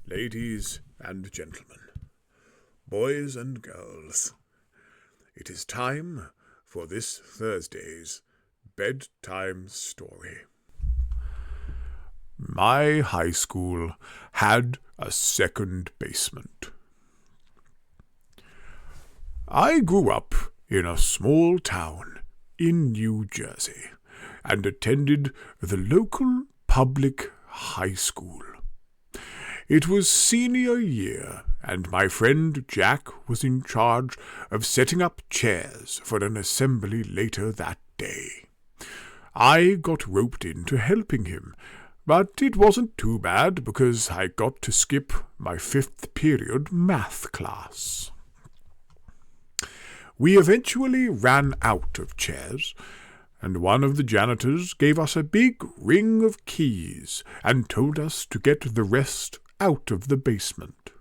Ladies and gentlemen, boys and girls, it is time for this Thursday's bedtime story. My high school had a second basement. I grew up in a small town in New Jersey and attended the local public high school. It was senior year, and my friend Jack was in charge of setting up chairs for an assembly later that day. I got roped into helping him, but it wasn't too bad because I got to skip my 5th period math class. We eventually ran out of chairs, and one of the janitors gave us a big ring of keys and told us to get the rest out of the basement.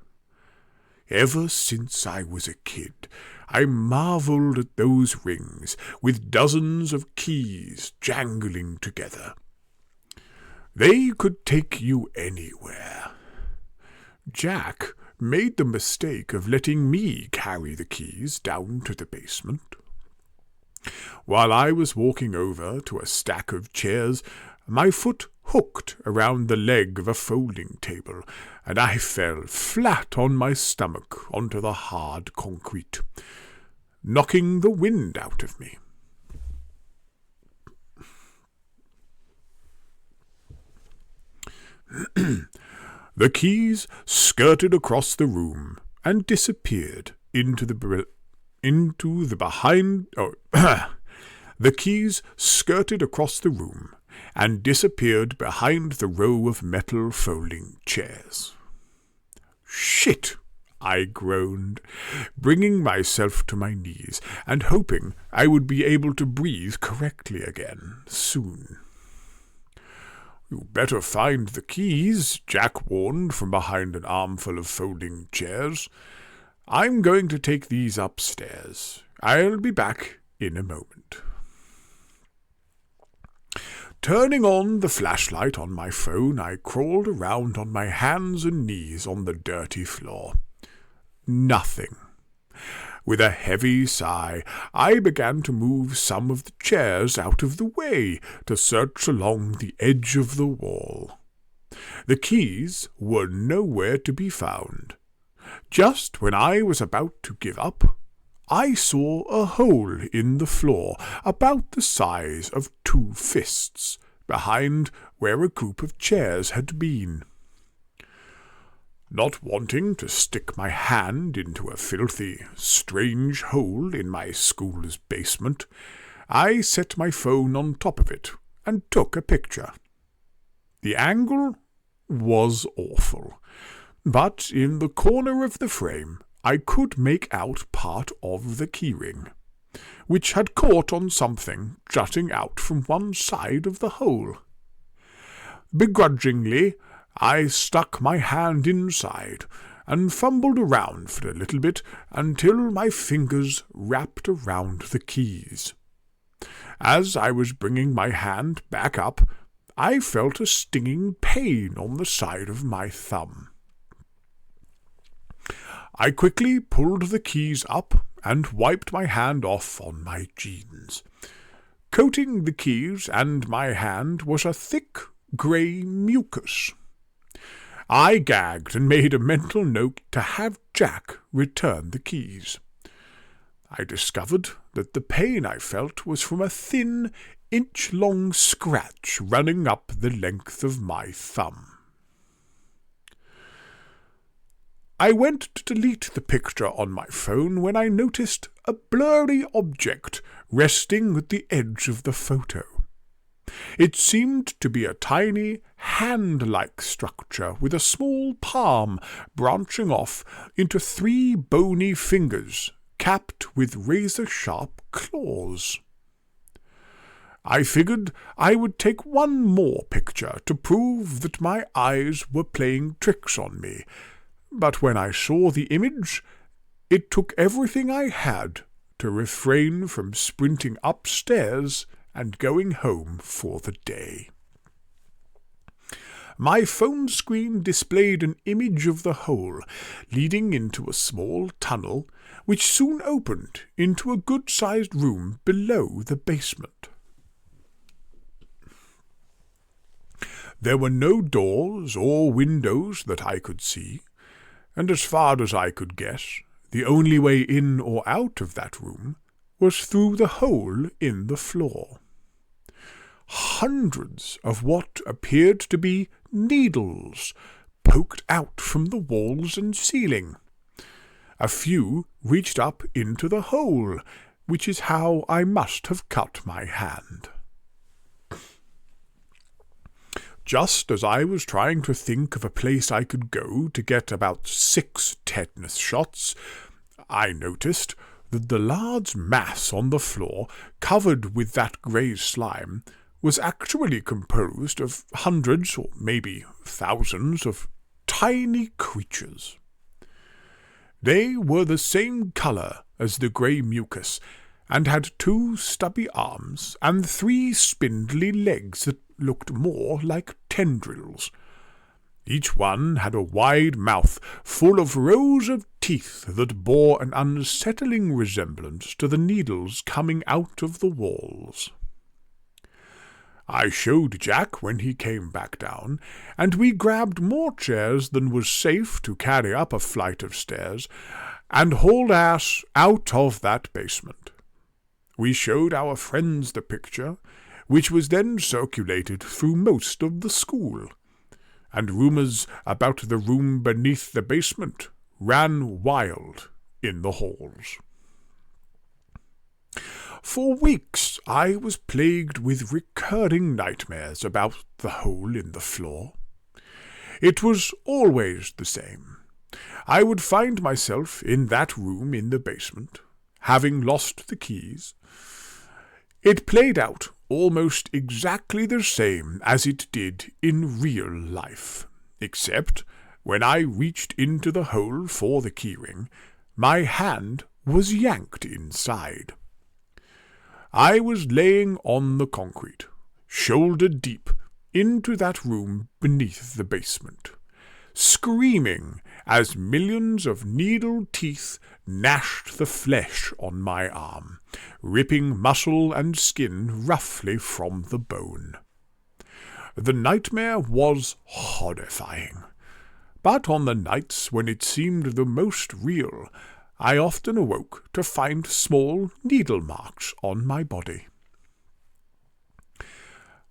Ever since I was a kid, I marveled at those rings with dozens of keys jangling together. They could take you anywhere. Jack made the mistake of letting me carry the keys down to the basement. While I was walking over to a stack of chairs, my foot hooked around the leg of a folding table, and I fell flat on my stomach onto the hard concrete, knocking the wind out of me. The keys skirted across the room and disappeared The keys skirted across the room and disappeared behind the row of metal folding chairs. "Shit!" I groaned, bringing myself to my knees and hoping I would be able to breathe correctly again soon. "You better find the keys," Jack warned from behind an armful of folding chairs. "I'm going to take these upstairs. I'll be back in a moment." Turning on the flashlight on my phone, I crawled around on my hands and knees on the dirty floor. Nothing. With a heavy sigh, I began to move some of the chairs out of the way to search along the edge of the wall. The keys were nowhere to be found. Just when I was about to give up, I saw a hole in the floor about the size of 2 fists, behind where a group of chairs had been. Not wanting to stick my hand into a filthy, strange hole in my school's basement, I set my phone on top of it and took a picture. The angle was awful, but in the corner of the frame I could make out part of the keyring, which had caught on something jutting out from one side of the hole. Begrudgingly, I stuck my hand inside and fumbled around for a little bit until my fingers wrapped around the keys. As I was bringing my hand back up, I felt a stinging pain on the side of my thumb. I quickly pulled the keys up and wiped my hand off on my jeans. Coating the keys and my hand was a thick grey mucus. I gagged and made a mental note to have Jack return the keys. I discovered that the pain I felt was from a thin, inch-long scratch running up the length of my thumb. I went to delete the picture on my phone when I noticed a blurry object resting at the edge of the photo. It seemed to be a tiny, hand-like structure with a small palm branching off into 3 bony fingers capped with razor-sharp claws. I figured I would take one more picture to prove that my eyes were playing tricks on me, but when I saw the image, it took everything I had to refrain from sprinting upstairs and going home for the day. My phone screen displayed an image of the hole, leading into a small tunnel, which soon opened into a good-sized room below the basement. There were no doors or windows that I could see, and as far as I could guess, the only way in or out of that room was through the hole in the floor. Hundreds of what appeared to be needles poked out from the walls and ceiling. A few reached up into the hole, which is how I must have cut my hand. Just as I was trying to think of a place I could go to get about 6 tetanus shots, I noticed that the large mass on the floor, covered with that grey slime, was actually composed of hundreds or maybe thousands of tiny creatures. They were the same colour as the grey mucus, and had 2 stubby arms and 3 spindly legs that looked more like tendrils. Each one had a wide mouth full of rows of teeth that bore an unsettling resemblance to the needles coming out of the walls. I showed Jack when he came back down, and we grabbed more chairs than was safe to carry up a flight of stairs, and hauled ass out of that basement. We showed our friends the picture, which was then circulated through most of the school, and rumours about the room beneath the basement ran wild in the halls. For weeks I was plagued with recurring nightmares about the hole in the floor. It was always the same. I would find myself in that room in the basement, having lost the keys. It played out almost exactly the same as it did in real life, except when I reached into the hole for the keyring, my hand was yanked inside. I was laying on the concrete, shoulder deep, into that room beneath the basement, screaming as millions of needle teeth gnashed the flesh on my arm, ripping muscle and skin roughly from the bone. The nightmare was horrifying, but on the nights when it seemed the most real, I often awoke to find small needle marks on my body.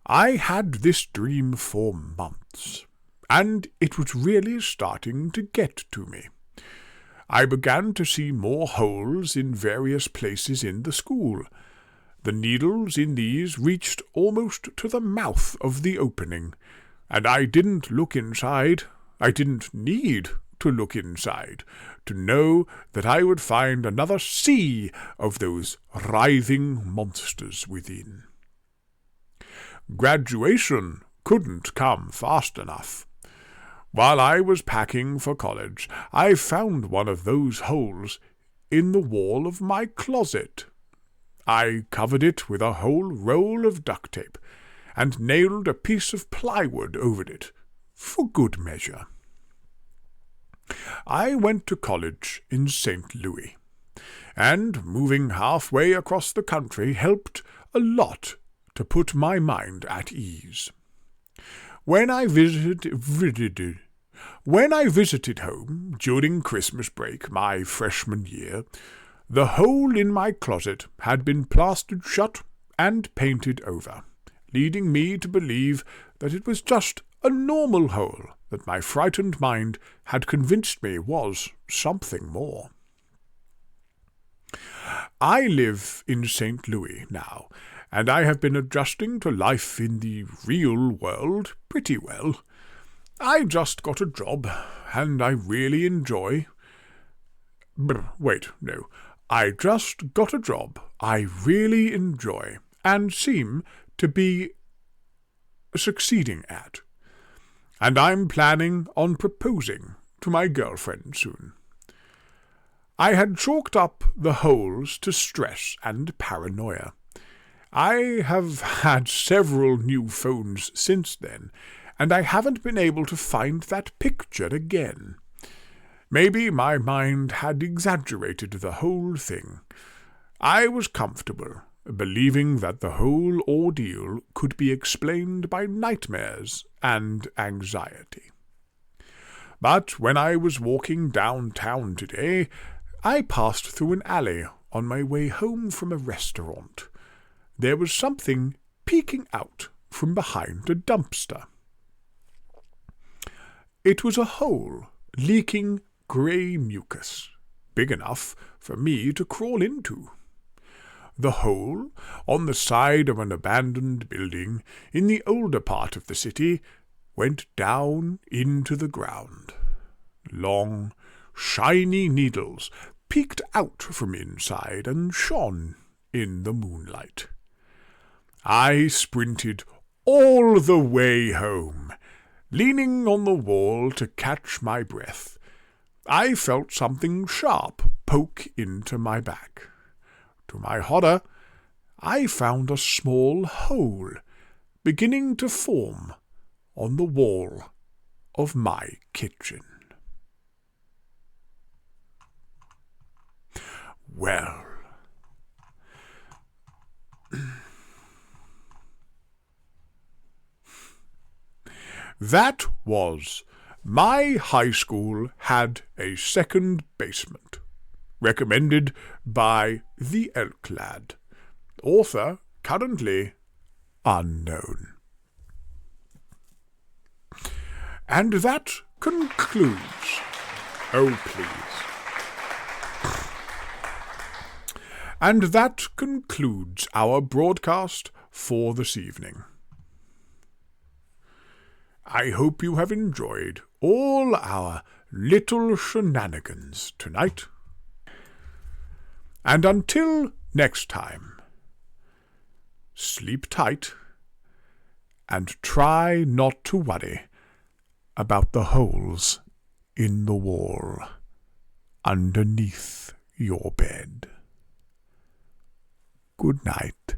I had this dream for months, and it was really starting to get to me. I began to see more holes in various places in the school. The needles in these reached almost to the mouth of the opening, and I didn't look inside. I didn't need to look inside to know that I would find another sea of those writhing monsters within. Graduation couldn't come fast enough. While I was packing for college, I found one of those holes in the wall of my closet. I covered it with a whole roll of duct tape, and nailed a piece of plywood over it, for good measure. I went to college in St. Louis, and moving halfway across the country helped a lot to put my mind at ease. When I visited home during Christmas break my freshman year, the hole in my closet had been plastered shut and painted over, leading me to believe that it was just a normal hole that my frightened mind had convinced me was something more. I live in St. Louis now, and I have been adjusting to life in the real world pretty well. I just got a job, and I really enjoy... I just got a job I really enjoy, and seem to be succeeding at. And I'm planning on proposing to my girlfriend soon. I had chalked up the holes to stress and paranoia. I have had several new phones since then, and I haven't been able to find that picture again. Maybe my mind had exaggerated the whole thing. I was comfortable, believing that the whole ordeal could be explained by nightmares and anxiety. But when I was walking downtown today, I passed through an alley on my way home from a restaurant. There was something peeking out from behind a dumpster. It was a hole leaking grey mucus, big enough for me to crawl into. The hole, on the side of an abandoned building in the older part of the city, went down into the ground. Long, shiny needles peeked out from inside and shone in the moonlight. I sprinted all the way home, leaning on the wall to catch my breath. I felt something sharp poke into my back. To my horror, I found a small hole beginning to form on the wall of my kitchen. Well, that was My High School Had a Second Basement, recommended by the Elk Lad. Author currently unknown. And that concludes... Oh, please. And that concludes our broadcast for this evening. I hope you have enjoyed all our little shenanigans tonight. And until next time, sleep tight and try not to worry about the holes in the wall underneath your bed. Good night.